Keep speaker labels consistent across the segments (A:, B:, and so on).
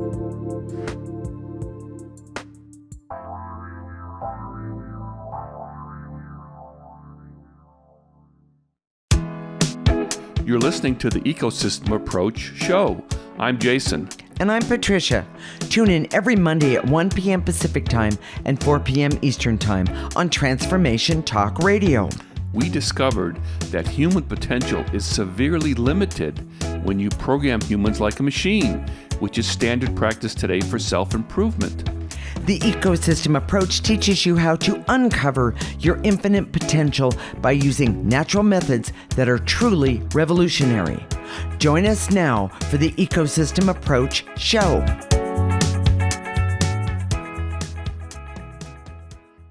A: You're listening to the Ecosystem Approach Show. I'm Jason.
B: And I'm Patricia. Tune in every Monday at 1 p.m. Pacific Time and 4 p.m. Eastern Time on Transformation Talk Radio.
A: We discovered that human potential is severely limited when you program humans like a machine, which is standard practice today for self-improvement.
B: The ecosystem approach teaches you how to uncover your infinite potential by using natural methods that are truly revolutionary. Join us now for the Ecosystem Approach Show.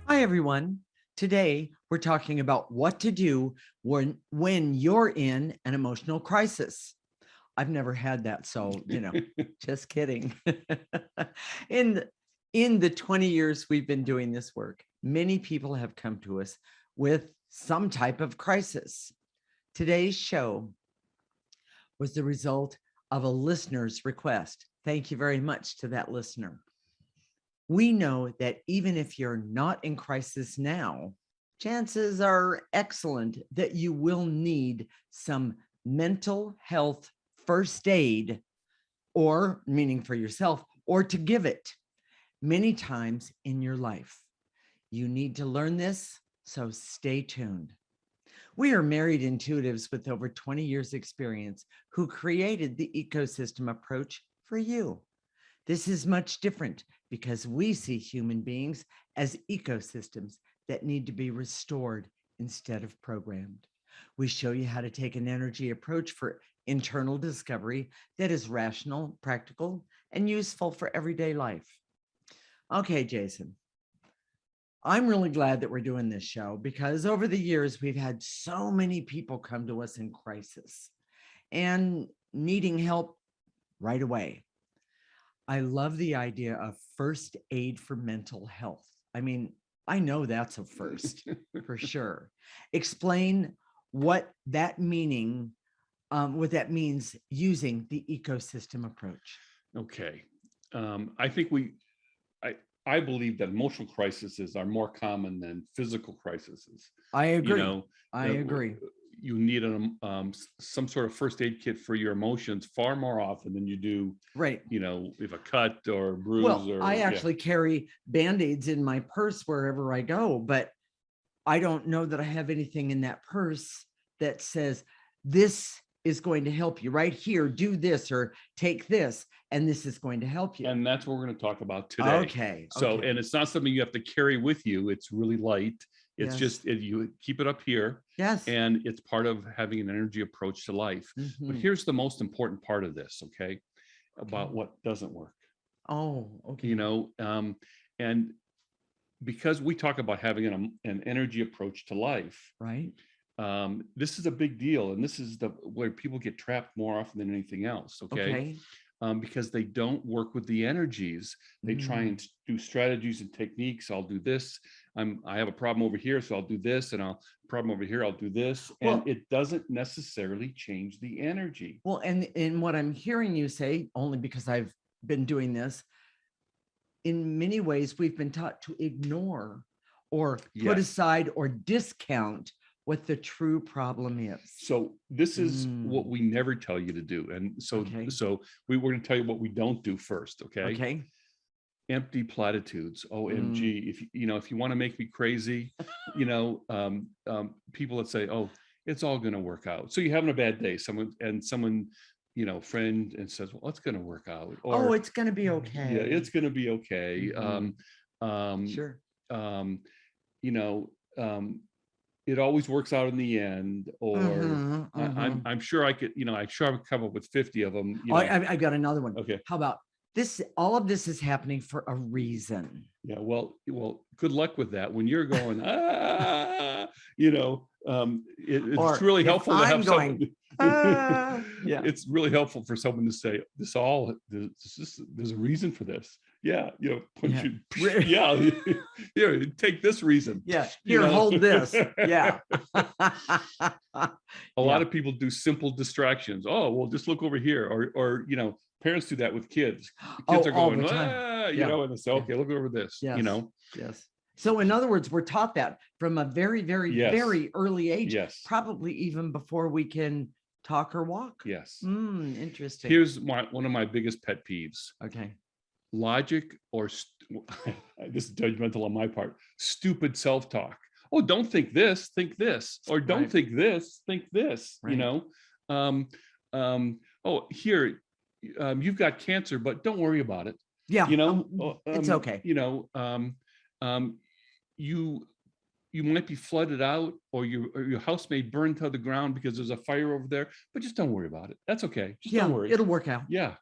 B: Hi, everyone. Today, we're talking about what to do when you're in an emotional crisis. I've never had that, so, just kidding. In the 20 years we've been doing this work, many people have come to us with some type of crisis. Today's show was the result of a listener's request. Thank you very much to that listener. We know that even if you're not in crisis now, chances are excellent that you will need some mental health first aid, or meaning for yourself, or to give it. Many times in your life. You need to learn this, so stay tuned. We are married intuitives with over 20 years experience who created the ecosystem approach for you. This is much different because we see human beings as ecosystems that need to be restored instead of programmed. We show you how to take an energy approach for internal discovery that is rational, practical, and useful for everyday life. Okay, Jason, I'm really glad that we're doing this show because over the years, we've had so many people come to us in crisis and needing help right away. I love the idea of first aid for mental health. I mean, I know that's a first for sure. Explain what that means using the ecosystem approach.
A: Okay. I believe that emotional crises are more common than physical crises.
B: I agree. I agree.
A: You need some sort of first aid kit for your emotions far more often than you do,
B: right?
A: If a cut or a bruise.
B: Well, I actually carry Band-Aids in my purse wherever I go, but I don't know that I have anything in that purse that says this is going to help you right here. Do this or take this, and this is going to help you.
A: And that's what we're going to talk about today.
B: Okay.
A: So, and it's not something you have to carry with you. It's really light. It's just you keep it up here.
B: Yes.
A: And it's part of having an energy approach to life. Mm-hmm. But here's the most important part of this, okay? About what doesn't work.
B: Oh, okay.
A: And because we talk about having an energy approach to life,
B: right?
A: This is a big deal, and this is where people get trapped more often than anything else. Okay. Because they don't work with the energies. They try and do strategies and techniques. I'll do this. I have a problem over here, so I'll do this, and problem over here, I'll do this, and it doesn't necessarily change the energy.
B: Well, and what I'm hearing you say, only because I've been doing this, in many ways we've been taught to ignore or put aside or discount what the true problem is.
A: So this is what we never tell you to do. And so we're going to tell you what we don't do first. Okay. Empty platitudes. OMG. If you want to make me crazy, people that say, oh, it's all going to work out. So you're having a bad day. Someone, friend, and says, well, it's going to work out. Or,
B: it's going to be okay.
A: Yeah, it's going to be okay.
B: Sure.
A: It always works out in the end, or I'm sure I could come up with 50 of them.
B: I've got another one.
A: Okay.
B: How about this? All of this is happening for a reason.
A: Yeah. Well, good luck with that. When you're going, it's really helpful to have someone. It's really helpful for someone to say, there's a reason for this. Yeah, punch
B: Yeah.
A: you. Yeah, yeah. Take this reason.
B: Yeah. Here, hold this. Yeah.
A: A lot
B: Yeah.
A: of people do simple distractions. Oh, well, just look over here, or parents do that with kids.
B: Oh,
A: Kids are
B: all the
A: going,
B: time. Yeah.
A: and they say,
B: Yeah.
A: okay, look over this.
B: Yes. Yes. So in other words, we're taught that from a very, very,
A: Yes.
B: very early age,
A: Yes.
B: probably even before we can talk or walk.
A: Yes.
B: Interesting.
A: Here's one of my biggest pet peeves.
B: Okay.
A: Logic or this is judgmental on my part. Stupid self-talk. Oh, don't think this, think this, or don't think this, think this.
B: Right.
A: Oh, here, you've got cancer, but don't worry about it.
B: Yeah. It's okay.
A: You might be flooded out, or your house may burn to the ground because there's a fire over there, but just don't worry about it. That's okay. Just don't worry.
B: It'll work out.
A: Yeah.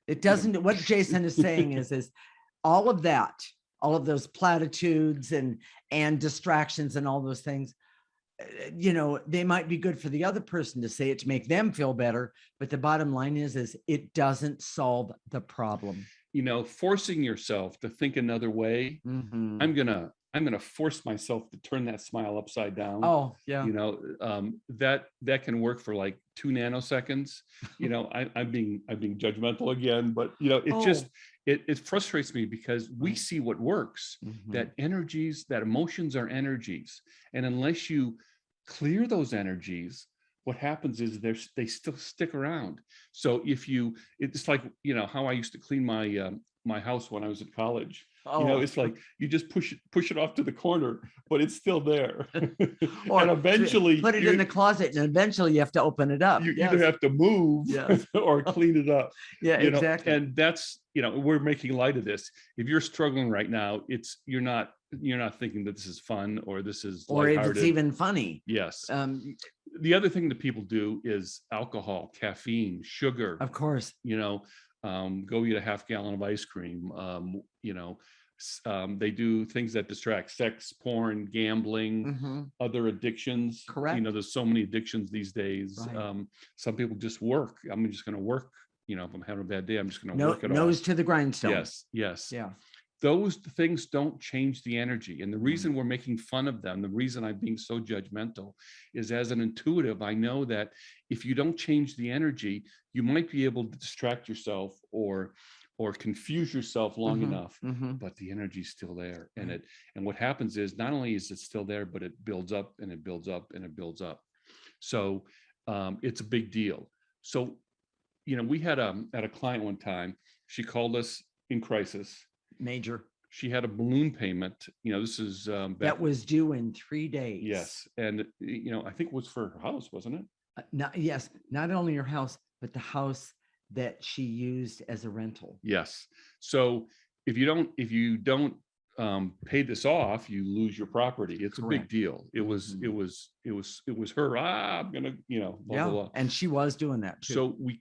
B: It doesn't. What Jason is saying is all of that, all of those platitudes and distractions and all those things, they might be good for the other person to say it to make them feel better, but the bottom line is it doesn't solve the problem.
A: Forcing yourself to think another way. I'm gonna force myself to turn that smile upside down.
B: Oh, yeah.
A: That can work for like 2 nanoseconds. I'm being judgmental again, but it frustrates me because we see what works. That emotions are energies, and unless you clear those energies, what happens is they still stick around. So it's like how I used to clean my house when I was at college. It's like you just push it off to the corner, but it's still there.
B: Or
A: and eventually
B: put it in the closet, and eventually you have to open it up.
A: You either have to move or clean it up.
B: Yeah, exactly.
A: And that's we're making light of this. If you're struggling right now, you're not thinking that this is fun or this is
B: or if it's even funny.
A: Yes. The other thing that people do is alcohol, caffeine, sugar.
B: Of course.
A: Go eat a half gallon of ice cream. They do things that distract: sex, porn, gambling, other addictions.
B: Correct.
A: There's so many addictions these days.
B: Right.
A: Some people just work. I'm just going to work. If I'm having a bad day, I'm just going to work it off.
B: Nose to the grindstone.
A: Yes.
B: Yeah.
A: Those things don't change the energy. And the reason we're making fun of them, the reason I'm being so judgmental, is as an intuitive, I know that if you don't change the energy, you might be able to distract yourself or confuse yourself long enough, but the energy's still there. And what happens is not only is it still there, but it builds up and it builds up and it builds up. So it's a big deal. So, we had a client one time. She called us in crisis.
B: Major.
A: She had a balloon payment. This is
B: that was due in 3 days.
A: Yes, and I think it was for her house, wasn't it?
B: Not only her house, but the house that she used as a rental.
A: Yes. So if you don't pay this off, you lose your property. It's Correct. A big deal. It was her. I'm gonna blah, blah.
B: And she was doing that too.
A: So we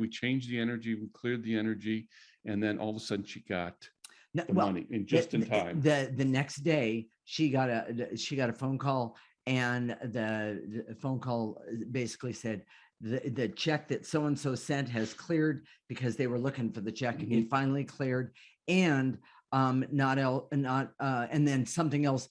A: changed the energy, we cleared the energy, and then all of a sudden she got the money in time.
B: The next day she got a phone call, and the phone call basically said the check that so and so sent has cleared, because they were looking for the check. It finally cleared, and and then something else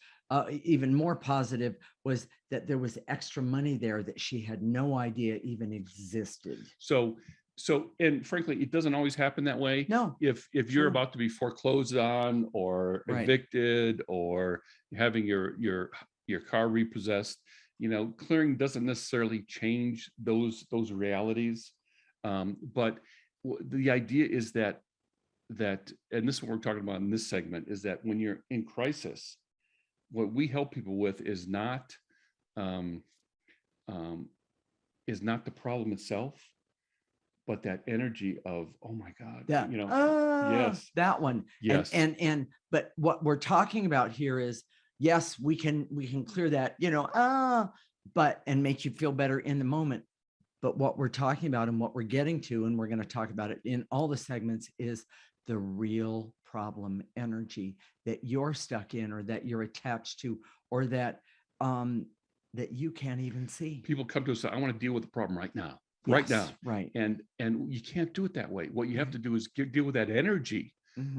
B: even more positive was that there was extra money there that she had no idea even existed. So, and frankly, it doesn't always happen that way. No.
A: If you're about to be foreclosed on or evicted or having your car repossessed, clearing doesn't necessarily change those realities. But the idea is that, and this is what we're talking about in this segment, is that when you're in crisis, what we help people with is not the problem itself, but that energy of, oh my God, yes,
B: that one.
A: Yes.
B: And but what we're talking about here is, yes, we can clear that, but and make you feel better in the moment. But what we're talking about and what we're getting to, and we're going to talk about it in all the segments, is the real problem energy that you're stuck in, or that you're attached to, or that that you can't even see.
A: People come to us and say, I want to deal with the problem right now. right now.
B: Right.
A: And you can't do it that way. What you have to do is deal with that energy,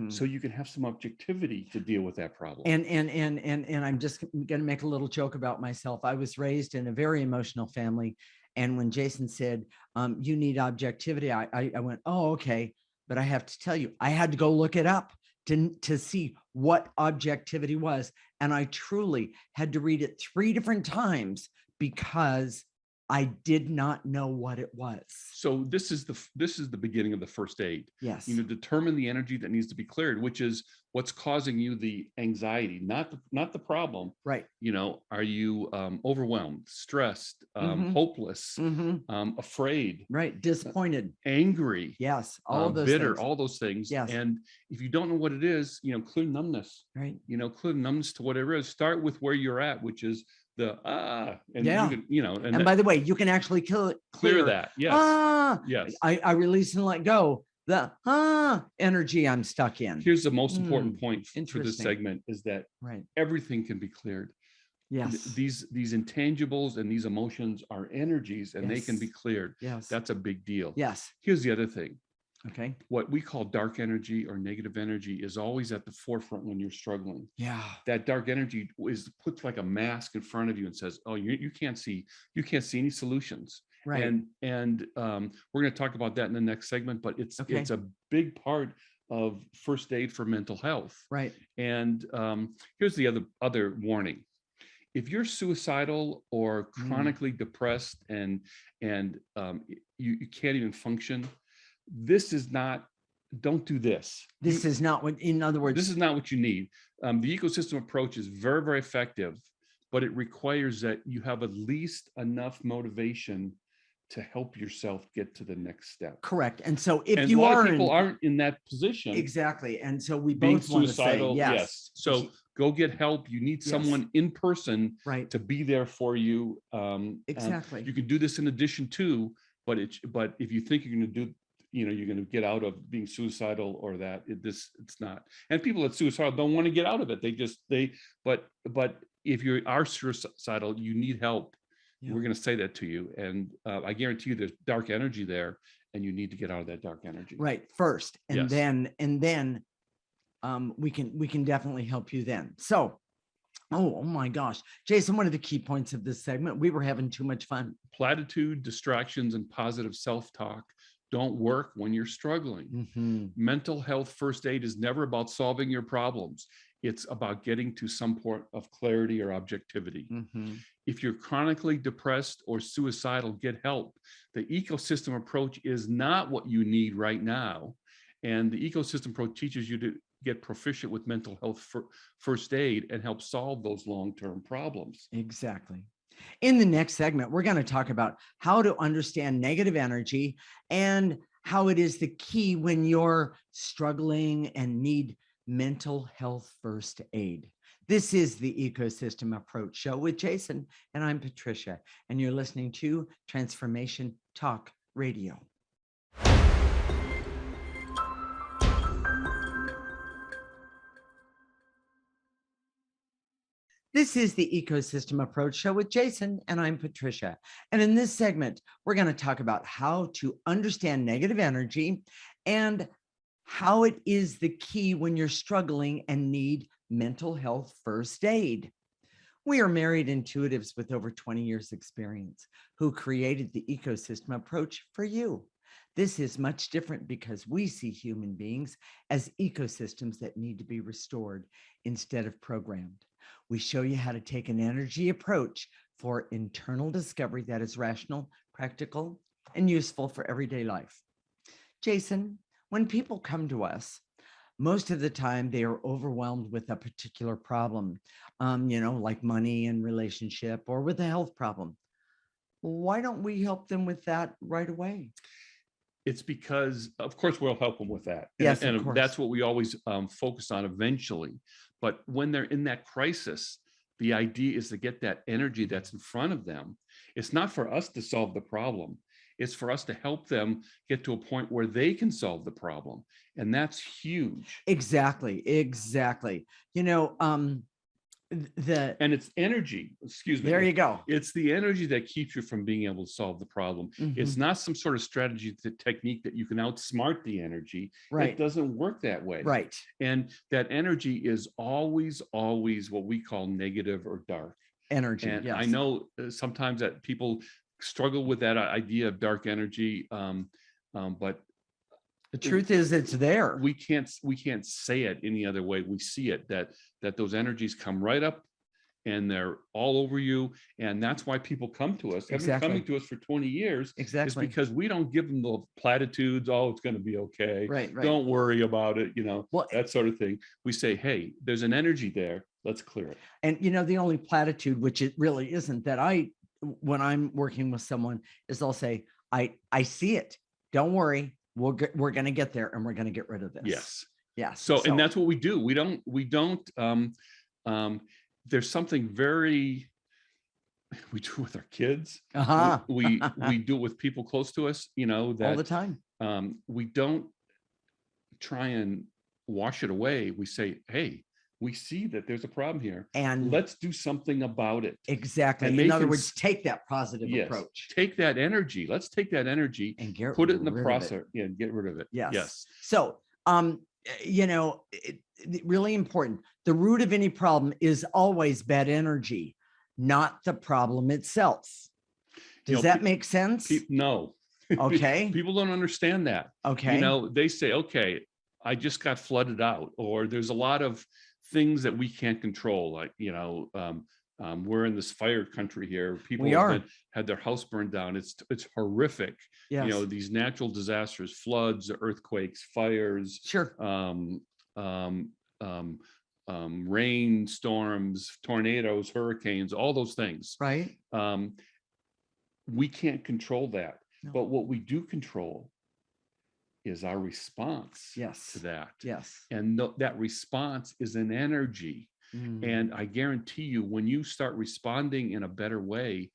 A: so you can have some objectivity to deal with that problem.
B: And I'm just going to make a little joke about myself. I was raised in a very emotional family, and when Jason said, you need objectivity, I went, oh, okay. But I have to tell you, I had to go look it up to see what objectivity was. And I truly had to read it 3 different times because I did not know what it was.
A: So this is the beginning of the first aid.
B: Yes.
A: Determine the energy that needs to be cleared, which is what's causing you the anxiety, not the problem.
B: Right.
A: Are you overwhelmed, stressed, hopeless, afraid,
B: right, disappointed,
A: angry,
B: yes, all of those
A: bitter,
B: things.
A: all those things.
B: Yes.
A: And if you don't know what it is, clear numbness.
B: Right.
A: Clear numbness to whatever it is. Start with where you're at, which is the and
B: yeah. And by the way, you can actually clear
A: that. Yes. Yes.
B: I release and let go the energy I'm stuck in.
A: Here's the most important point for this segment is that everything can be cleared.
B: Yes.
A: These intangibles and these emotions are energies, and they can be cleared.
B: Yes.
A: That's a big deal.
B: Yes.
A: Here's the other thing.
B: Okay.
A: What we call dark energy or negative energy is always at the forefront when you're struggling.
B: Yeah.
A: That dark energy puts like a mask in front of you and says, "Oh, you can't see any solutions."
B: Right.
A: And we're going to talk about that in the next segment, but it's a big part of first aid for mental health.
B: Right.
A: And here's the other warning. If you're suicidal or chronically depressed and you can't even function, don't do this.
B: This is not what, in other words,
A: this is not what you need. The ecosystem approach is very, very effective, but it requires that you have at least enough motivation to help yourself get to the next step.
B: Correct. And so if
A: you are, people aren't in that position.
B: Exactly. And so we both want to say, yes.
A: So go get help. You need someone in person to be there for you.
B: Exactly.
A: You can do this in addition to, but if you think you're going to do, you're going to get out of being suicidal or that, it's not. And people that suicidal don't want to get out of it. But if you are suicidal, you need help. Yeah. We're going to say that to you. And I guarantee you there's dark energy there, and you need to get out of that dark energy.
B: Right. First. And then we can definitely help you then. So, oh my gosh, Jason, one of the key points of this segment, we were having too much fun.
A: Platitude, distractions, and positive self-talk don't work when you're struggling. Mental health first aid is never about solving your problems. It's about getting to some point of clarity or objectivity. If you're chronically depressed or suicidal, get help. The ecosystem approach is not what you need right now. And the ecosystem approach teaches you to get proficient with mental health first aid and help solve those long-term problems.
B: Exactly. In the next segment, we're going to talk about how to understand negative energy and how it is the key when you're struggling and need mental health first aid. This is the Ecosystem Approach Show with Jason, and I'm Patricia, and you're listening to Transformation Talk Radio. This is the Ecosystem Approach Show with Jason, and I'm Patricia. And in this segment, we're going to talk about how to understand negative energy and how it is the key when you're struggling and need mental health first aid. We are married intuitives with over 20 years experience who created the Ecosystem Approach for you. This is much different because we see human beings as ecosystems that need to be restored instead of programmed. We show you how to take an energy approach for internal discovery that is rational, practical, and useful for everyday life. Jason, when people come to us, most of the time they are overwhelmed with a particular problem, like money and relationship or with a health problem. Why don't we help them with that right away?
A: It's because, of course, we'll help them with that.
B: Yes,
A: and
B: of course.
A: That's what we always focus on eventually. But when they're in that crisis, the idea is to get that energy that's in front of them. It's not for us to solve the problem. It's for us to help them get to a point where they can solve the problem. And that's huge.
B: Exactly.
A: And it's energy, excuse me.
B: There you go.
A: It's the energy that keeps you from being able to solve the problem. It's not some sort of strategy, the technique that you can outsmart the energy.
B: Right.
A: It doesn't work that way.
B: Right.
A: And that energy is always what we call negative or dark
B: energy.
A: And
B: yes.
A: I know sometimes that people struggle with that idea of dark energy, but
B: the truth is it's there.
A: We can't say it any other way. We see it, that those energies come right up and they're all over you. And that's why people come to us. Exactly. They've been coming to us for 20 years.
B: Exactly.
A: It's because we don't give them the platitudes. Oh, it's going to be okay.
B: Right.
A: Don't worry about it. Well, that sort of thing. We say, hey, there's an energy there. Let's clear it.
B: And, the only platitude, which it really isn't, that when I'm working with someone, is I'll say, I see it. Don't worry. We're going to get there and we're going to get rid of this.
A: Yes.
B: Yes.
A: So, and that's what we do. We don't, there's something we do with our kids. We do it with people close to us, that
B: all the time.
A: We don't try and wash it away. We say, hey, we see that there's a problem here and let's do something about it.
B: Exactly. And in other words, take that positive approach.
A: Take that energy. Let's take that energy and put it in the process. Yeah, get rid of it.
B: Yes. So, really important. The root of any problem is always bad energy, not the problem itself. Does that make sense?
A: No.
B: Okay.
A: People don't understand that.
B: Okay.
A: They say, okay, I just got flooded out, or there's a lot of things that we can't control. Like, we're in this fire country here. People had their house burned down. It's horrific.
B: Yes.
A: These natural disasters, floods, earthquakes, fires,
B: sure.
A: Rain, storms, tornadoes, hurricanes, all those things.
B: Right.
A: We can't control that.
B: No.
A: But what we do control is our response to that.
B: Yes.
A: And that response is an energy. And I guarantee you, when you start responding in a better way,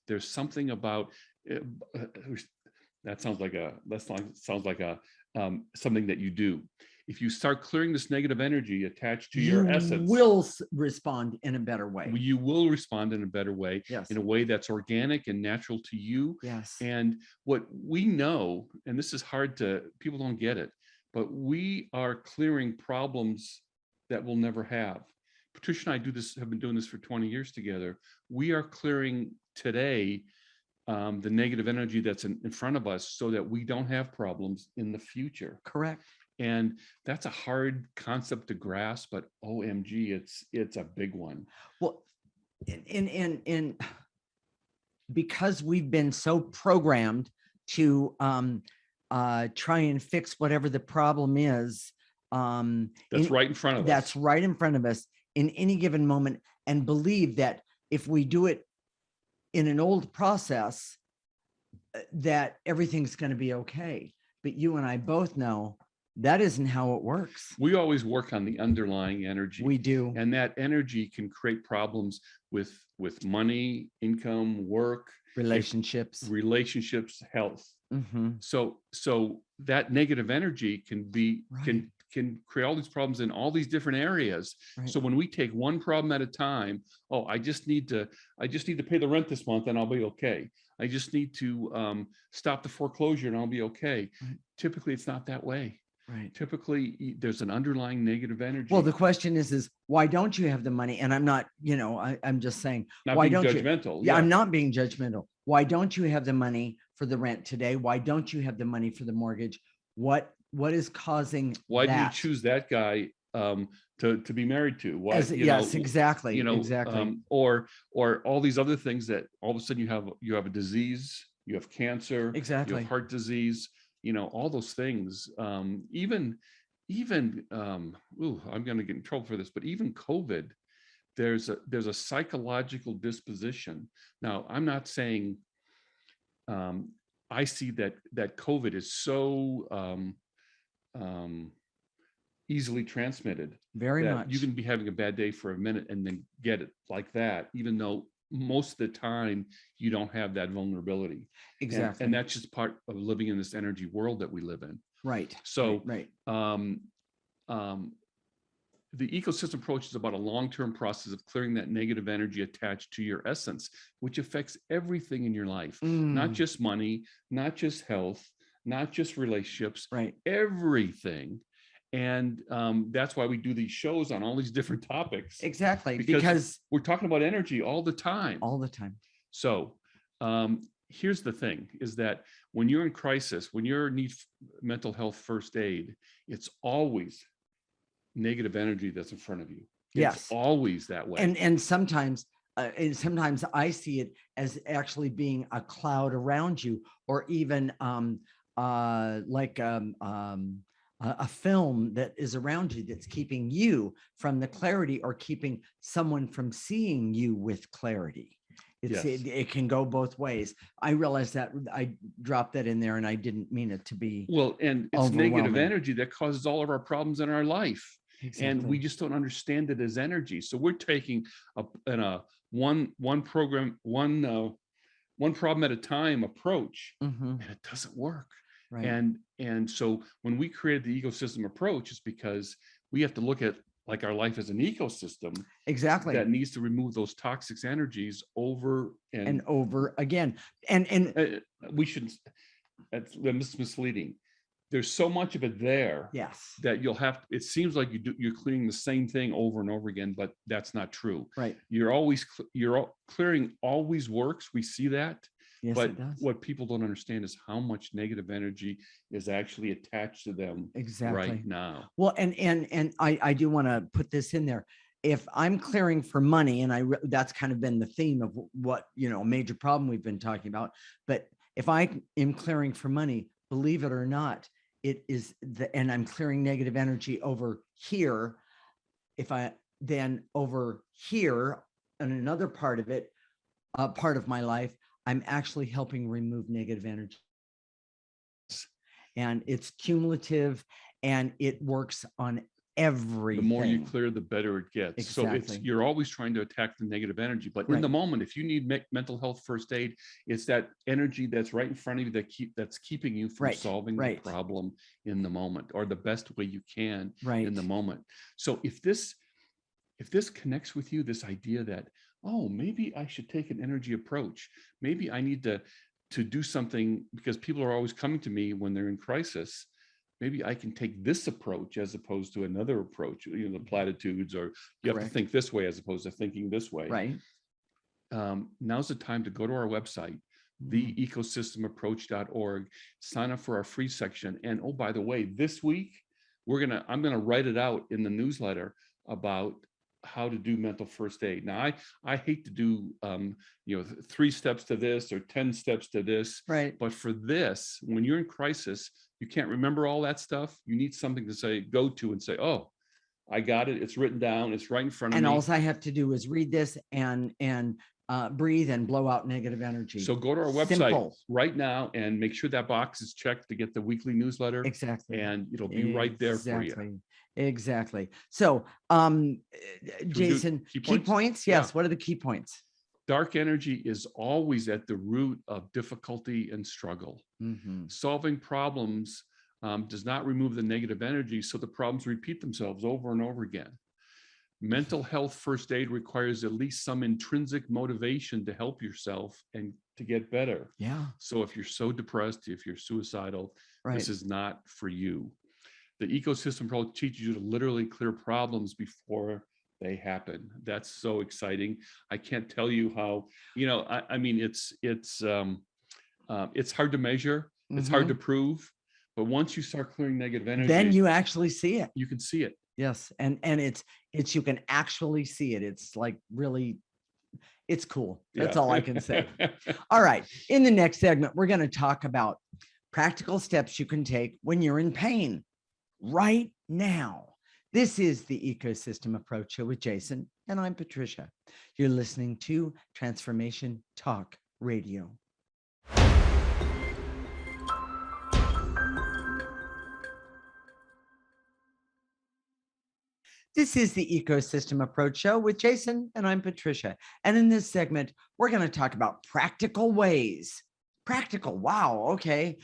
A: there's something about that sounds like something that you do. If you start clearing this negative energy attached to your essence,
B: you will respond in a better way.
A: You will respond in a better way,
B: yes.
A: in a way that's organic and natural to you.
B: Yes.
A: And what we know, and this is people don't get it, but we are clearing problems that we'll never have. Patricia and I have been doing this for 20 years together. We are clearing today the negative energy that's in front of us so that we don't have problems in the future.
B: Correct.
A: And that's a hard concept to grasp, but OMG, it's a big one.
B: Well, in because we've been so programmed to try and fix whatever the problem is.
A: That's right in front of us.
B: That's right in front of us in any given moment, and believe that if we do it in an old process, that everything's going to be okay. But you and I both know that isn't how it works.
A: We always work on the underlying energy.
B: We do.
A: And that energy can create problems with money, income, work,
B: relationships,
A: health. So that negative energy can create all these problems in all these different areas. Right. So when we take one problem at a time, I just need to pay the rent this month and I'll be okay. I just need to stop the foreclosure and I'll be okay. Right. Typically, it's not that way.
B: Right.
A: Typically, there's an underlying negative energy.
B: Well, the question is why don't you have the money? And I'm not, I'm just saying, why don't
A: judgmental.
B: You? Yeah, I'm not being judgmental. Why don't you have the money for the rent today? Why don't you have the money for the mortgage? What is causing
A: why
B: that?
A: Do you choose that guy to be married to? Why?
B: Yes, exactly. Exactly.
A: Or all these other things that all of a sudden you have a disease, you have cancer,
B: exactly,
A: you have heart disease, all those things. Even I'm going to get in trouble for this, but even COVID, there's a psychological disposition. Now, I'm not saying I see that COVID is so easily transmitted.
B: Very much.
A: You can be having a bad day for a minute and then get it like that, even though most of the time you don't have that vulnerability.
B: Exactly.
A: And that's just part of living in this energy world that we live in.
B: Right.
A: So
B: right.
A: the ecosystem approach is about a long-term process of clearing that negative energy attached to your essence, which affects everything in your life, not just money, not just health, not just relationships,
B: right?
A: Everything. And that's why we do these shows on all these different topics.
B: Exactly. Because
A: we're talking about energy all the time.
B: All the time.
A: So here's the thing, is that when you're in crisis, when you need mental health first aid, it's always negative energy that's in front of you. It's always that way.
B: And sometimes I see it as actually being a cloud around you, or even like a film that is around you that's keeping you from the clarity, or keeping someone from seeing you with clarity. It can go both ways. I realize that I dropped that in there and I didn't mean it to be.
A: Well, and it's negative energy that causes all of our problems in our life. Exactly. And we just don't understand it as energy. So we're taking one problem at a time approach, and it doesn't work. Right. And so when we created the ecosystem approach, it's because we have to look at like our life as an ecosystem.
B: Exactly.
A: That needs to remove those toxic energies over and
B: over again. And
A: we shouldn't, that's misleading. There's so much of it there.
B: Yes.
A: That you'll have, it seems like you're clearing the same thing over and over again, but that's not true.
B: Right.
A: Clearing always works. We see that.
B: Yes,
A: but
B: it does.
A: What people don't understand is how much negative energy is actually attached to them right now.
B: Well, and I do want to put this in there. If I'm clearing for money, and that's kind of been the theme of what, major problem we've been talking about. But if I am clearing for money, believe it or not, it is and I'm clearing negative energy over here. If I then over here in another part of it, part of my life, I'm actually helping remove negative energy. And it's cumulative, and it works on everything.
A: The more you clear, the better it gets. Exactly. So you're always trying to attack the negative energy, but in the moment, if you need mental health first aid, it's that energy that's right in front of you that's keeping you from solving the problem in the moment, or the best way you can in the moment. So if this connects with you, this idea that, oh, maybe I should take an energy approach. Maybe I need to do something, because people are always coming to me when they're in crisis. Maybe I can take this approach as opposed to another approach, the platitudes, or you have to think this way as opposed to thinking this way.
B: Right.
A: Now's the time to go to our website, theecosystemapproach.org, sign up for our free section. And oh, by the way, this week, I'm going to write it out in the newsletter about how to do mental first aid. Now, I hate to do 3 steps to this or 10 steps to this.
B: Right.
A: But for this, when you're in crisis, you can't remember all that stuff. You need something to go to and say, oh, I got it. It's written down. It's right in front of me.
B: And all I have to do is read this and breathe and blow out negative energy.
A: So go to our website right now and make sure that box is checked to get the weekly newsletter.
B: Exactly.
A: And it'll be right there for you.
B: Exactly. So, Jason, key points? Yes. Yeah. What are the key points?
A: Dark energy is always at the root of difficulty and struggle. Solving problems does not remove the negative energy, so the problems repeat themselves over and over again. Mental health first aid requires at least some intrinsic motivation to help yourself and to get better.
B: Yeah.
A: So if you're so depressed, if you're suicidal, this is not for you. The ecosystem approach teaches you to literally clear problems before they happen. That's so exciting. I can't tell you how, I mean, it's hard to measure. It's hard to prove, but once you start clearing negative energy,
B: then you actually see it.
A: You can see it.
B: Yes. And it's, you can actually see it. It's like really, it's cool. That's all I can say. All right. In the next segment, we're going to talk about practical steps you can take when you're in pain right now. This is the Ecosystem Approach Show with Jason, and I'm Patricia. You're listening to Transformation Talk Radio. This is the Ecosystem Approach Show with Jason, and I'm Patricia. And in this segment, we're going to talk about practical ways. Practical. Wow. Okay.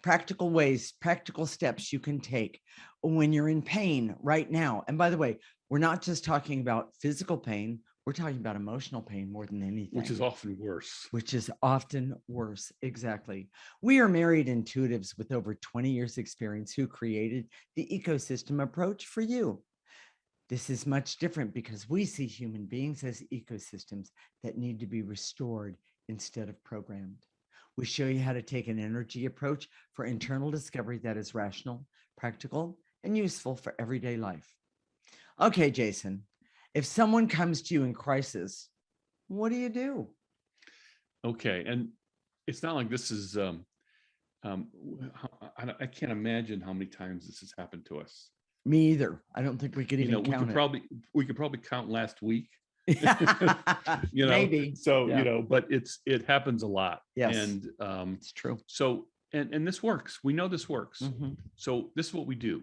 B: practical ways, practical steps you can take when you're in pain right now. And by the way, we're not just talking about physical pain, we're talking about emotional pain more than anything.
A: Which is often worse.
B: Which is often worse. Exactly. We are married intuitives with over 20 years experience who created the ecosystem approach for you. This is much different because we see human beings as ecosystems that need to be restored instead of programmed. We show you how to take an energy approach for internal discovery that is rational, practical, and useful for everyday life. Okay, Jason, if someone comes to you in crisis, what do you do?
A: Okay, and it's not like this is, I can't imagine how many times this has happened to us.
B: Me either. I don't think we could even count it.
A: We could probably count last week.
B: Maybe.
A: So, but it happens a lot.
B: Yes.
A: And
B: it's true.
A: So, and this works. We know this works. Mm-hmm. So this is what we do.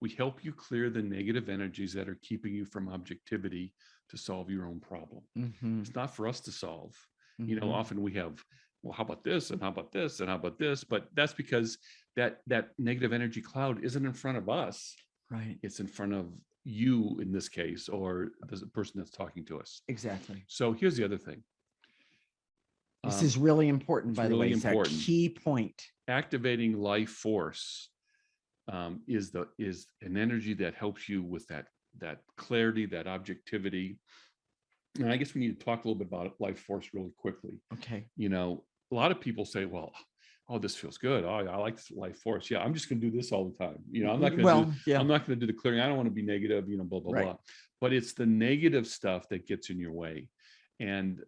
A: We help you clear the negative energies that are keeping you from objectivity to solve your own problem. Mm-hmm. It's not for us to solve. Mm-hmm. Often we have, well, how about this? And how about this? And how about this? But that's because that negative energy cloud isn't in front of us.
B: Right.
A: It's in front of you in this case, or the person that's talking to us.
B: Exactly.
A: So here's the other thing.
B: This is really important, by the way. It's a key point.
A: Activating life force is an energy that helps you with that clarity, that objectivity. And I guess we need to talk a little bit about life force really quickly.
B: Okay.
A: A lot of people say, well, oh, this feels good. Oh, I like this life force. Yeah, I'm just going to do this all the time. I'm not going to do the clearing. I don't want to be negative, blah, blah, blah. But it's the negative stuff that gets in your way. And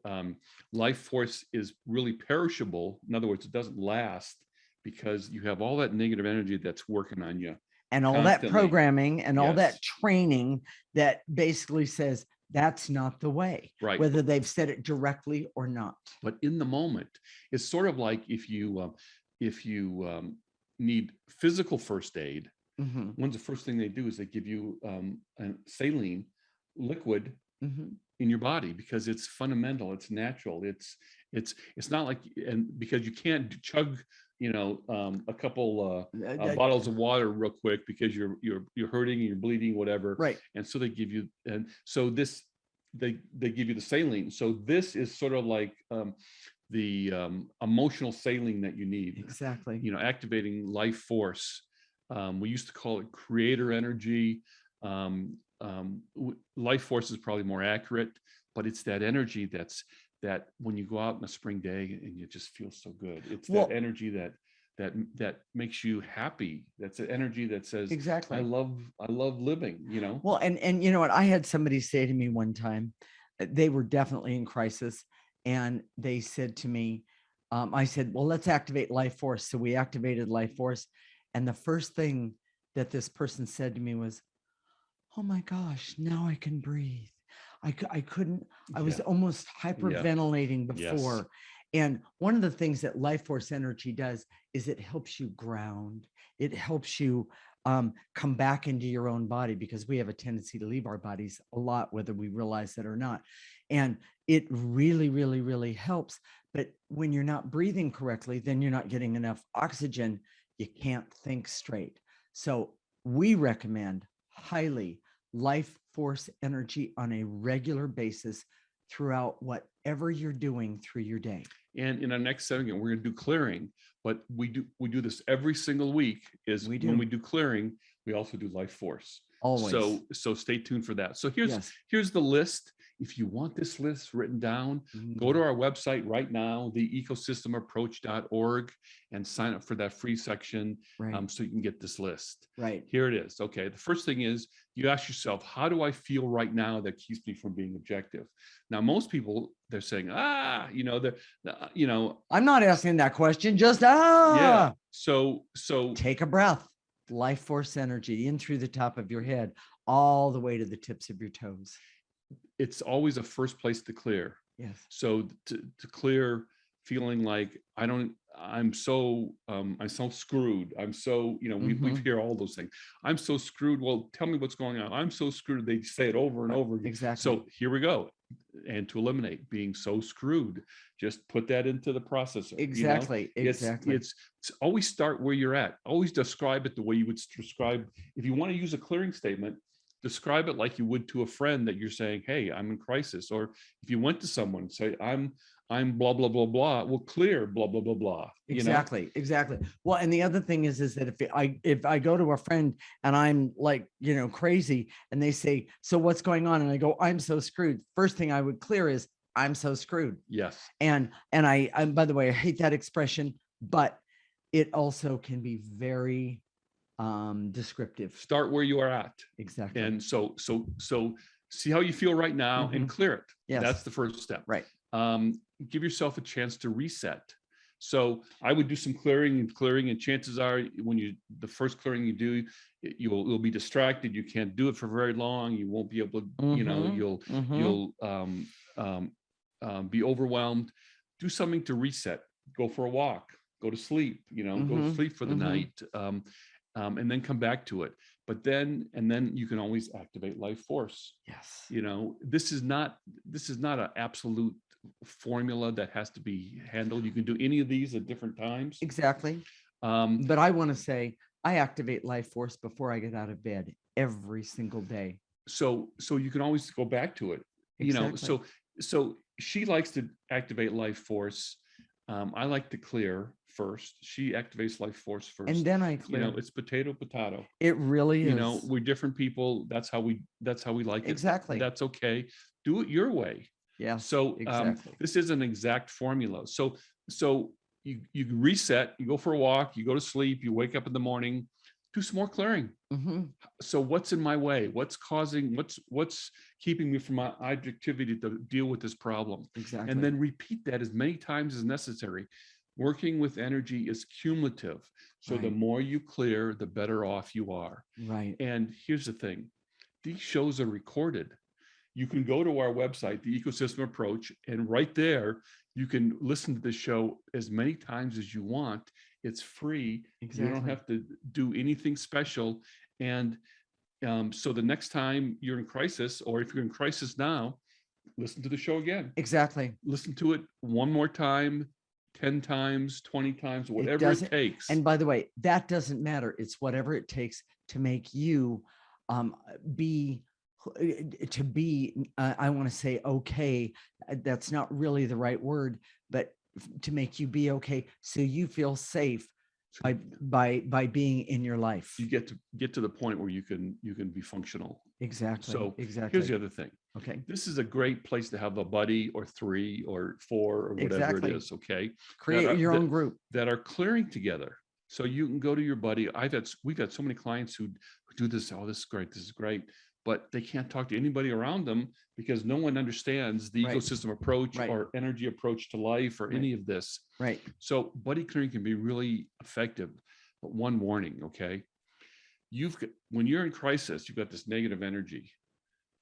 A: life force is really perishable. In other words, it doesn't last because you have all that negative energy that's working on you.
B: And all that programming and all that training that basically says, that's not the way,
A: right?
B: Whether they've said it directly or not.
A: But in the moment, it's sort of like if you need physical first aid, mm-hmm. One's the first thing they do is they give you a saline liquid mm-hmm. in your body because it's fundamental, it's natural, it's not like, and because you can't chug a couple bottles of water real quick because you're hurting and you're bleeding, whatever.
B: Right.
A: And so they give you, and so this, they give you the saline. So this is sort of like the emotional saline that you need.
B: Exactly.
A: Activating life force. We used to call it creator energy. Life force is probably more accurate, but it's that energy that when you go out on a spring day and you just feel so good. It's that energy that makes you happy. That's an energy that says,
B: exactly,
A: I love living,
B: Well, and you know what? I had somebody say to me one time, they were definitely in crisis. And they said to me, I said, well, let's activate life force. So we activated life force. And the first thing that this person said to me was, oh my gosh, now I can breathe. I couldn't, I was almost hyperventilating before. Yes. And one of the things that life force energy does is it helps you ground. It helps you come back into your own body, because we have a tendency to leave our bodies a lot, whether we realize it or not. And it really, really, really helps. But when you're not breathing correctly, then you're not getting enough oxygen. You can't think straight. So we recommend highly life force energy on a regular basis throughout whatever you're doing through your day.
A: And in our next segment, we're going to do clearing, but we do this every single week. When we do clearing, we also do life force.
B: Always.
A: So stay tuned for that. So here's the list. If you want this list written down, go to our website right now, theecosystemapproach.org, and sign up for that free section, so you can get this list.
B: Right.
A: Here it is. Okay. The first thing is you ask yourself, how do I feel right now that keeps me from being objective? Now, most people, they're saying, I'm
B: not asking that question. Just,
A: Yeah. So
B: take a breath. Life force energy in through the top of your head, all the way to the tips of your toes.
A: It's always a first place to clear.
B: Yes.
A: So to clear feeling like I'm so screwed. I'm so, we hear all those things. I'm so screwed. Well, tell me what's going on. I'm so screwed. They say it over and over again.
B: Exactly.
A: So here we go. and to eliminate being so screwed. Just put that into the processor.
B: Exactly. Exactly.
A: It's always start where you're at. Always describe it the way you would describe, if you want to use a clearing statement, describe it like you would to a friend that you're saying, hey, I'm in crisis. Or if you went to someone, say, I'm blah, blah, blah, blah, well, clear, blah, blah, blah, blah.
B: Exactly. Exactly. Well, and the other thing is that if I go to a friend and I'm like, crazy, and they say, so what's going on? And I go, I'm so screwed. First thing I would clear is I'm so screwed.
A: Yes.
B: And I by the way, I hate that expression, but it also can be very descriptive.
A: Start where you are at.
B: Exactly.
A: And so see how you feel right now and clear it.
B: Yes.
A: That's the first step.
B: Right.
A: Give yourself a chance to reset. So I would do some clearing, and chances are the first clearing you do, you'll be distracted. You can't do it for very long. You won't be able to, you'll be overwhelmed. Do something to reset. Go for a walk, go to sleep, go to sleep for the night, and then come back to it. But then you can always activate life force.
B: Yes.
A: This is not an absolute formula that has to be handled. You can do any of these at different times.
B: Exactly. But I want to say I activate life force before I get out of bed every single day.
A: So you can always go back to it.
B: Exactly.
A: So she likes to activate life force. I like to clear first. She activates life force first,
B: and then I clear.
A: It's potato.
B: It really is.
A: We're different people. That's how we like it.
B: Exactly.
A: That's okay. Do it your way.
B: Yeah.
A: So
B: exactly.
A: This is an exact formula. So you reset, you go for a walk, you go to sleep, you wake up in the morning, do some more clearing. So what's in my way? What's keeping me from my objectivity to deal with this problem?
B: Exactly.
A: And then repeat that as many times as necessary. Working with energy is cumulative. So the more you clear, the better off you are.
B: Right.
A: And here's the thing. These shows are recorded. You can go to our website, The Ecosystem Approach, and right there, you can listen to the show as many times as you want. It's free.
B: Exactly.
A: You don't have to do anything special. And so the next time you're in crisis, or if you're in crisis now, listen to the show again.
B: Exactly.
A: Listen to it one more time, 10 times, 20 times, whatever it takes.
B: And by the way, that doesn't matter. It's whatever it takes to make you be I want to say okay, that's not really the right word, but to make you be okay, so you feel safe by being in your life.
A: You get to the point where you can be functional.
B: Exactly.
A: So
B: exactly.
A: Here's the other thing.
B: Okay.
A: This is a great place to have a buddy or 3 or 4 or whatever it is. Okay.
B: Create your own group
A: that are clearing together. So you can go to your buddy. We've had so many clients who do this. Oh, this is great. This is great. But they can't talk to anybody around them because no one understands the ecosystem approach or energy approach to life or any of this.
B: Right.
A: So buddy clearing can be really effective. But one warning, okay? When you're in crisis, you've got this negative energy.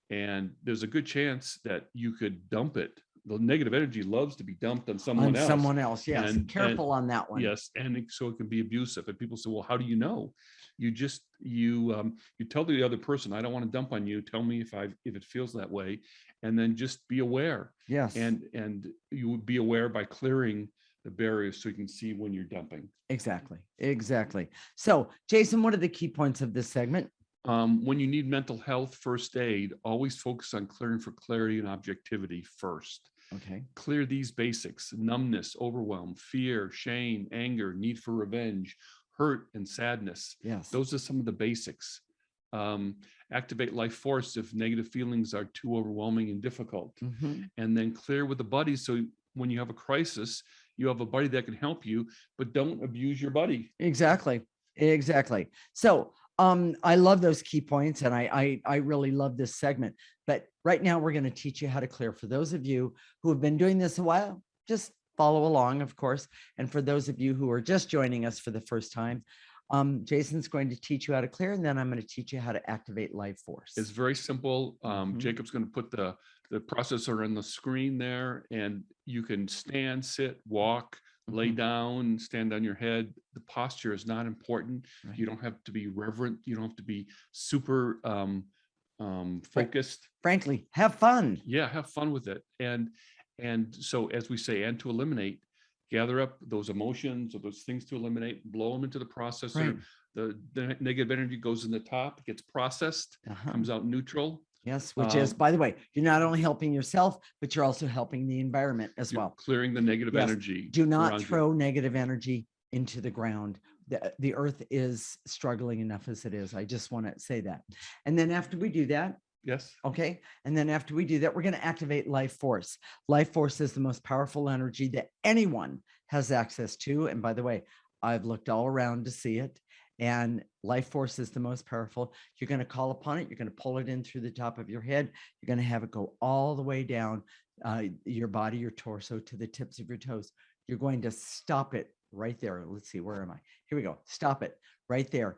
A: And there's a good chance that you could dump it. The negative energy loves to be dumped on someone else.
B: Someone else, yes. Careful on that one.
A: Yes, and so it can be abusive. And people say, well, how do you know? You just you tell the other person, I don't want to dump on you. Tell me if it feels that way, and then just be aware.
B: Yes.
A: And you would be aware by clearing the barriers so you can see when you're dumping.
B: Exactly. So, Jason, what are the key points of this segment?
A: When you need mental health first aid, always focus on clearing for clarity and objectivity first.
B: Okay.
A: Clear these basics: numbness, overwhelm, fear, shame, anger, need for revenge, hurt, and sadness.
B: Yes.
A: Those are some of the basics. Activate life force if negative feelings are too overwhelming and difficult. And then clear with a buddy. So when you have a crisis, you have a buddy that can help you, but don't abuse your buddy.
B: Exactly. So I love those key points, and I really love this segment. But right now we're going to teach you how to clear. For those of you who have been doing this a while, just follow along, of course. And for those of you who are just joining us for the first time, Jason's going to teach you how to clear, and then I'm going to teach you how to activate life force.
A: It's very simple. Jacob's going to put the processor on the screen there, and you can stand, sit, walk, lay down, stand on your head. The posture is not important. Right. You don't have to be reverent. You don't have to be super focused.
B: Frankly, have fun.
A: Yeah, have fun with it. And so, as we say, and to eliminate, gather up those emotions or those things to eliminate, blow them into the processor.
B: Right.
A: The negative energy goes in the top, gets processed, comes out neutral.
B: Yes, which is, by the way, you're not only helping yourself, but you're also helping the environment as well.
A: Clearing the negative energy.
B: Do not throw negative energy into the ground. The earth is struggling enough as it is. I just want to say that. And then after we do that,
A: yes.
B: Okay. And then after we do that, we're going to activate life force. Life force is the most powerful energy that anyone has access to. And by the way, I've looked all around to see it. And life force is the most powerful. You're going to call upon it. You're going to pull it in through the top of your head. You're going to have it go all the way down your body, your torso, to the tips of your toes. You're going to stop it right there. Let's see, where am I? Here we go. Stop it right there.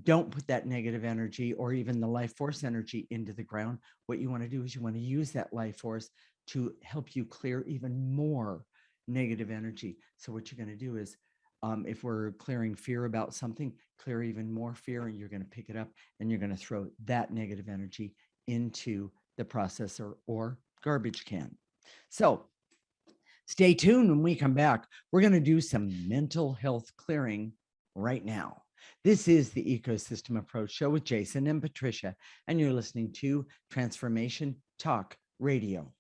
B: Don't put that negative energy or even the life force energy into the ground. What you want to do is you want to use that life force to help you clear even more negative energy. So what you're going to do is, if we're clearing fear about something, clear even more fear, and you're going to pick it up and you're going to throw that negative energy into the processor or garbage can. So stay tuned. When we come back, we're going to do some mental health clearing right now. This is the Ecosystem Approach Show with Jason and Patricia, and you're listening to Transformation Talk Radio.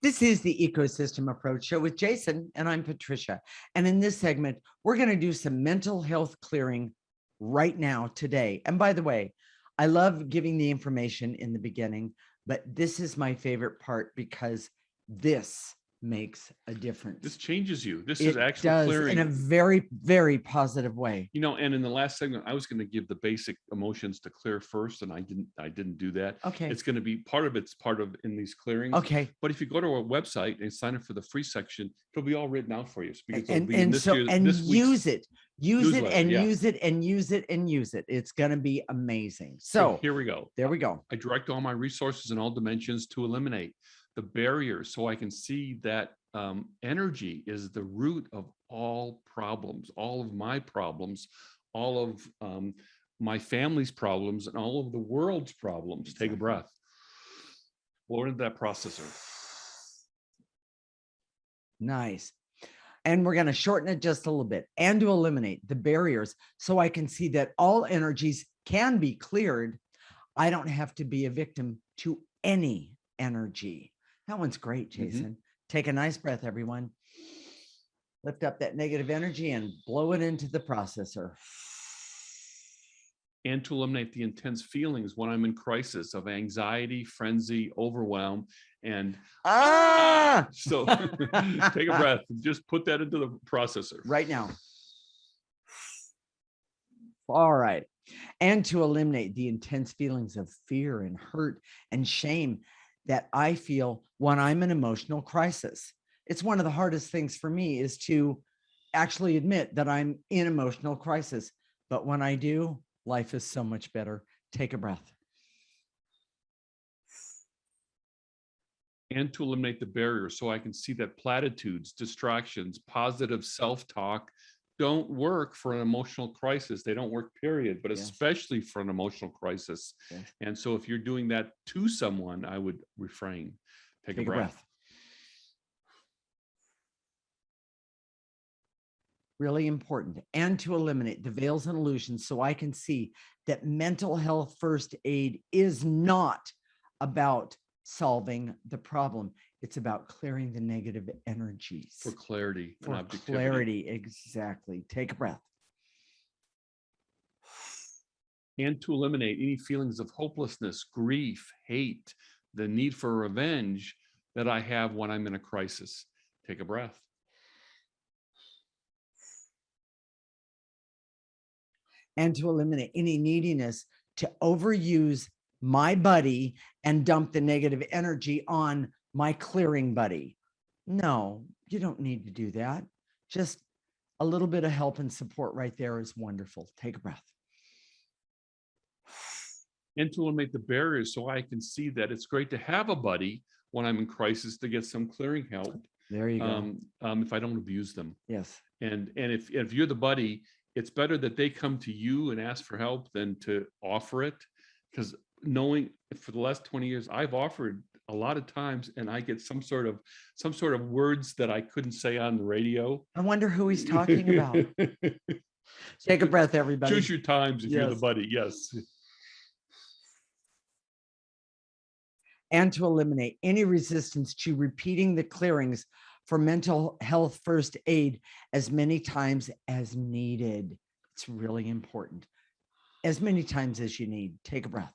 B: This is the Ecosystem Approach Show with Jason, and I'm Patricia. And in this segment, we're going to do some mental health clearing right now, today. And by the way, I love giving the information in the beginning, but this is my favorite part because this makes a difference.
A: This changes you. This is actually clearing
B: in a very, very positive way.
A: You know, and in the last segment, I was going to give the basic emotions to clear first, and I didn't do that.
B: Okay.
A: It's going to be part of in these clearings.
B: Okay.
A: But if you go to our website and sign up for the free section, it'll be all written out for you.
B: Because use it and use it. It's going to be amazing. So
A: here we go.
B: There we go.
A: I direct all my resources in all dimensions to eliminate the barriers so I can see that energy is the root of all problems, all of my problems, all of my family's problems, and all of the world's problems. Exactly. Take a breath. Blow into that processor.
B: Nice. And we're going to shorten it just a little bit and to eliminate the barriers so I can see that all energies can be cleared. I don't have to be a victim to any energy. That one's great, Jason. Mm-hmm. Take a nice breath, everyone. Lift up that negative energy and blow it into the processor.
A: And to eliminate the intense feelings when I'm in crisis of anxiety, frenzy, overwhelm, and so take a breath and just put that into the processor
B: right now. All right. And to eliminate the intense feelings of fear and hurt and shame that I feel when I'm in emotional crisis. It's one of the hardest things for me is to actually admit that I'm in emotional crisis. But when I do, life is so much better. Take a breath.
A: And to eliminate the barriers so I can see that platitudes, distractions, positive self-talk don't work for an emotional crisis. They don't work, period, but especially for an emotional crisis. Yes. And so if you're doing that to someone, I would refrain. Take a breath.
B: Really important. And to eliminate the veils and illusions so I can see that mental health first aid is not about solving the problem. It's about clearing the negative energies.
A: For clarity.
B: For clarity, exactly. Take a breath.
A: And to eliminate any feelings of hopelessness, grief, hate, the need for revenge that I have when I'm in a crisis. Take a breath.
B: And to eliminate any neediness to overuse my buddy and dump the negative energy on my clearing buddy. No, you don't need to do that. Just a little bit of help and support right there is wonderful. Take a breath.
A: And to eliminate the barriers so I can see that it's great to have a buddy when I'm in crisis to get some clearing help.
B: There you go.
A: If I don't abuse them.
B: Yes.
A: And if you're the buddy, it's better that they come to you and ask for help than to offer it. Because knowing for the last 20 years, I've offered a lot of times and I get some sort of words that I couldn't say on the radio.
B: I wonder who he's talking about. Take a breath, everybody.
A: Choose your times if you're the buddy. Yes.
B: And to eliminate any resistance to repeating the clearings for mental health first aid as many times as needed. It's really important. As many times as you need. Take a breath.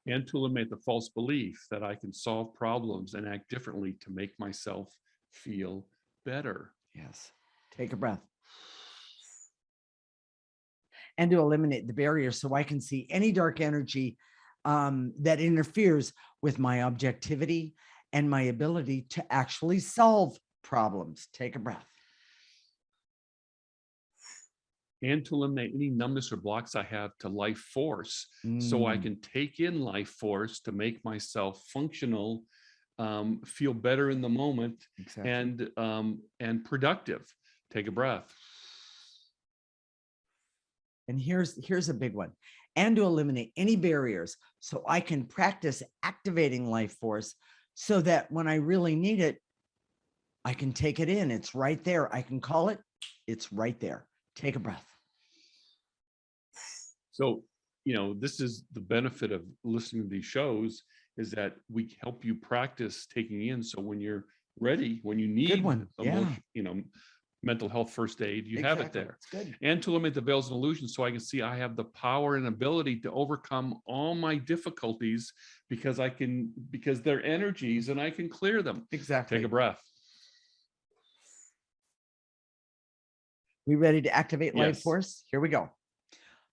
A: And to eliminate the false belief that I can solve problems and act differently to make myself feel better.
B: Yes. Take a breath. And to eliminate the barrier so I can see any dark energy that interferes with my objectivity and my ability to actually solve problems. Take a breath.
A: And to eliminate any numbness or blocks I have to life force, so I can take in life force to make myself functional, feel better in the moment, and productive. Take a breath.
B: And here's a big one. And to eliminate any barriers so I can practice activating life force so that when I really need it, I can take it in. It's right there. I can call it. It's right there. Take a breath.
A: So, this is the benefit of listening to these shows, is that we help you practice taking in. So when you're ready, when you need mental health first aid, you have it there. And to eliminate the veils and illusions so I can see I have the power and ability to overcome all my difficulties because they're energies and I can clear them.
B: Exactly.
A: Take a breath.
B: We ready to activate life force? Here we go.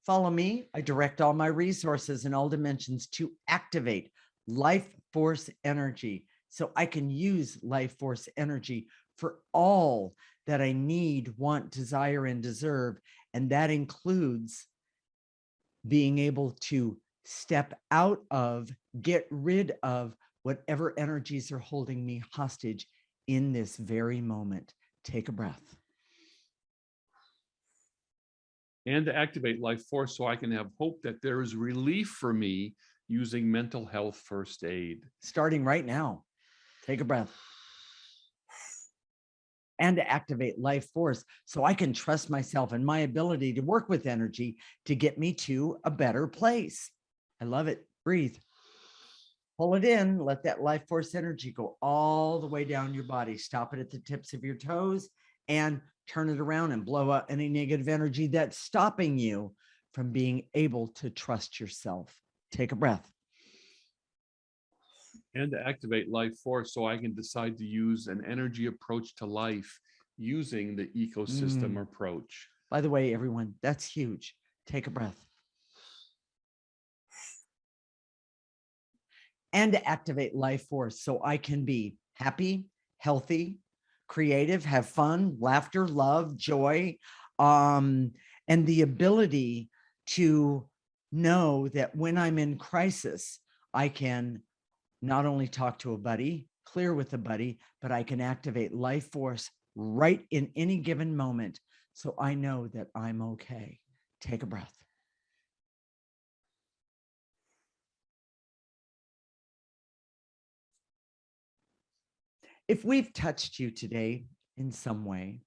B: Follow me. I direct all my resources in all dimensions to activate life force energy so I can use life force energy for all that I need, want, desire, and deserve. And that includes being able to step out of, get rid of whatever energies are holding me hostage in this very moment. Take a breath.
A: And to activate life force so I can have hope that there is relief for me using mental health first aid.
B: Starting right now. Take a breath. And to activate life force so I can trust myself and my ability to work with energy to get me to a better place. I love it. Breathe. Pull it in. Let that life force energy go all the way down your body. Stop it at the tips of your toes and turn it around and blow out any negative energy that's stopping you from being able to trust yourself. Take a breath.
A: And to activate life force so I can decide to use an energy approach to life using the ecosystem approach.
B: By the way, everyone, that's huge. Take a breath. And to activate life force so I can be happy, healthy, creative, have fun, laughter, love, joy, and the ability to know that when I'm in crisis, I can not only talk to a buddy, clear with a buddy, but I can activate life force right in any given moment. So I know that I'm okay. Take a breath. If we've touched you today in some way,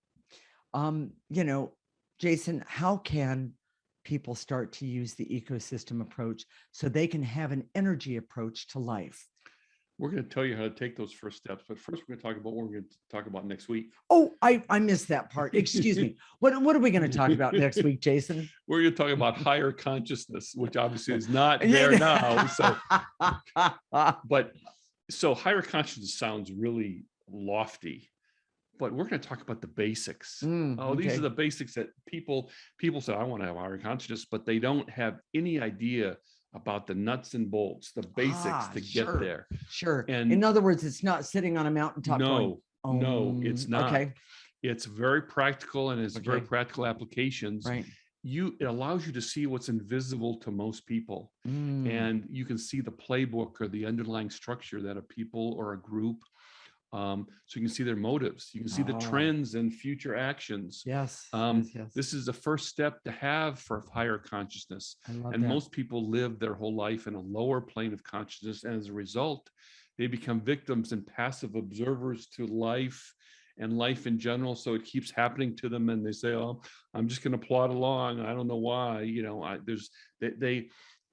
B: Jason, how can people start to use the ecosystem approach so they can have an energy approach to life?
A: We're going to tell you how to take those first steps, but first we're going to talk about what we're going to talk about next week.
B: Oh, I missed that part. Excuse me. What are we going to talk about next week, Jason?
A: We're going to talk about higher consciousness, which obviously is not there now. So higher consciousness sounds really lofty, but we're going to talk about the basics. These are the basics that people say, I want to have higher consciousness, but they don't have any idea about the nuts and bolts, the basics to get there.
B: Sure. And in other words, it's not sitting on a mountaintop.
A: No, it's not. Okay. It's very practical and it's very practical applications.
B: Right.
A: it allows you to see what's invisible to most people. And you can see the playbook or the underlying structure that a people or a group, so you can see their motives, you can see the trends and future actions.
B: Yes.
A: This is the first step to have for higher consciousness. And
B: that.
A: Most people live their whole life in a lower plane of consciousness. And as a result, they become victims and passive observers to life and life in general. So it keeps happening to them. And they say, oh, I'm just going to plod along. I don't know why,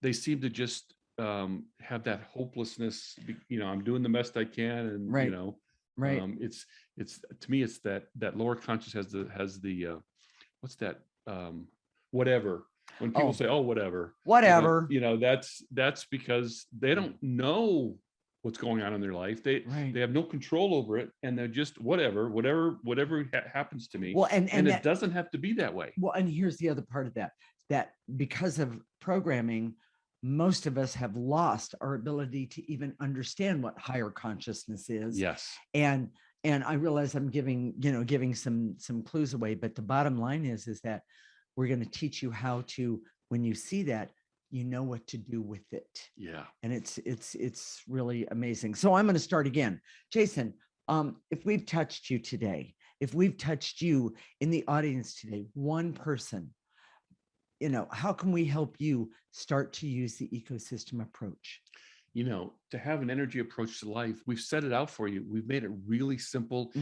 A: they seem to just have that hopelessness. I'm doing the best I can. And,
B: right.
A: It's to me, it's that lower conscious has the what's that? Whatever. When people say, oh, whatever, that's because they don't know what's going on in their life. They have no control over it, and they're just whatever happens to me.
B: Well, and
A: it doesn't have to be that way.
B: Well, and here's the other part of that because of programming, most of us have lost our ability to even understand what higher consciousness is.
A: Yes.
B: And I realize I'm giving some clues away, but the bottom line is that we're going to teach you how to, when you see that, what to do with it.
A: Yeah.
B: And it's really amazing. So I'm going to start again. Jason, if we've touched you today, if we've touched you in the audience today, one person, how can we help you start to use the ecosystem approach?
A: To have an energy approach to life, we've set it out for you. We've made it really simple.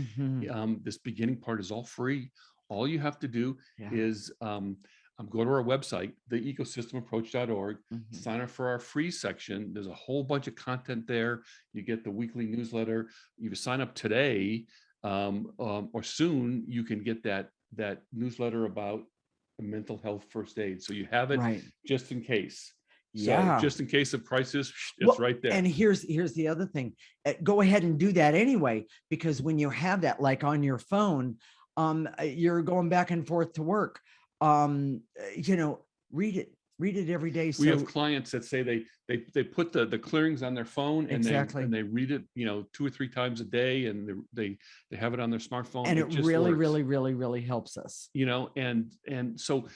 A: This beginning part is all free. All you have to do is go to our website, theecosystemapproach.org, sign up for our free section. There's a whole bunch of content there. You get the weekly newsletter. You sign up today or soon, you can get that newsletter about mental health first aid. So you have it just in case. So just in case of crisis, it's right there.
B: And here's the other thing. Go ahead and do that anyway, because when you have that, like on your phone, you're going back and forth to work. Read it every day. So
A: we have clients that say they put the clearings on their phone and they read it 2 or 3 times a day, and they have it on their smartphone,
B: and it really helps us.
A: And so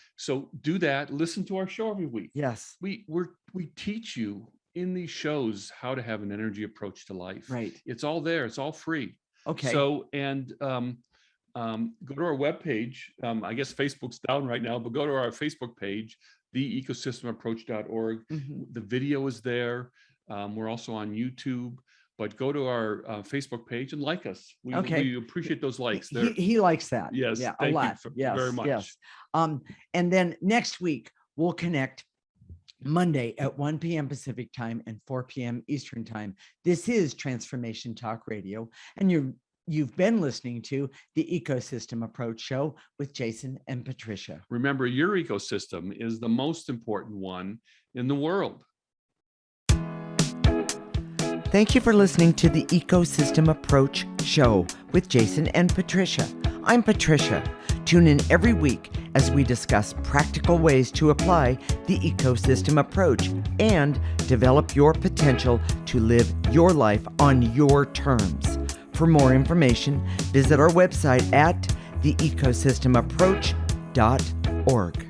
A: do that. Listen to our show every week.
B: Yes,
A: we teach you in these shows how to have an energy approach to life.
B: Right.
A: It's all there. It's all free.
B: Okay.
A: So go to our webpage. I guess Facebook's down right now, but go to our Facebook page, theecosystemapproach.org. The video is there. We're also on YouTube, but go to our Facebook page and like us. We appreciate those likes.
B: He likes that.
A: Yes.
B: Yeah,
A: thank
B: a lot.
A: you very much.
B: Yes. And then next week we'll connect Monday at 1 p.m. Pacific time and 4 p.m. Eastern time. This is Transformation Talk Radio, and you've been listening to the Ecosystem Approach Show with Jason and Patricia.
A: Remember, your ecosystem is the most important one in the world.
B: Thank you for listening to the Ecosystem Approach Show with Jason and Patricia. I'm Patricia. Tune in every week as we discuss practical ways to apply the ecosystem approach and develop your potential to live your life on your terms. For more information, visit our website at theecosystemapproach.org.